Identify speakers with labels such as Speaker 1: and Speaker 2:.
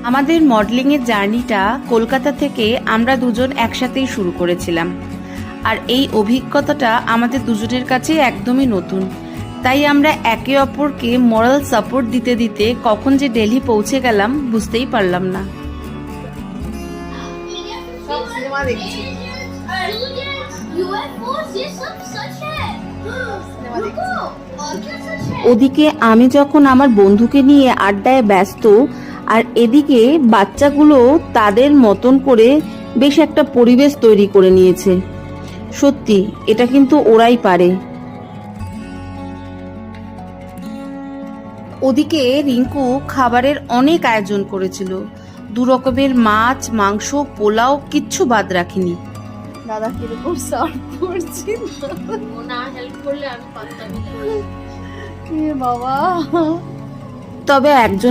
Speaker 1: আমাদের মডেলিংয়ের জার্নিটা কলকাতা থেকে আমরা দুজন একসাথেই শুরু করেছিলাম, আর এই অভিজ্ঞতাটা আমাদের দুজনের কাছে একদমই নতুন। তাই আমরা একে অপরকে মোরাল সাপোর্ট দিতে দিতে কখন যে দিল্লি পৌঁছে গেলাম বুঝতেই পারলাম না।
Speaker 2: সব সিনেমা দেখছি।
Speaker 1: ওদিকে আমি যখন আমার বন্ধুকে নিয়ে আড্ডায় ব্যস্ত, আর এদিকে বাচ্চাগুলো তাদের মতন করে বেশ একটা পরিবেশ তৈরি করে নিয়েছে। সত্যি এটা কিন্তু ওরাই পারে। ওদিকে রিঙ্কু খাবারের অনেক আয়োজন করেছিল, 2 রকমের মাছ, মাংস, পোলাও, কিচ্ছু বাদ রাখিনি।
Speaker 2: দাদা কিরকম সার্ভ করছি
Speaker 3: ও না হেল্প করলে আমি পারতাম না।
Speaker 2: বাবা।
Speaker 1: তবে একজন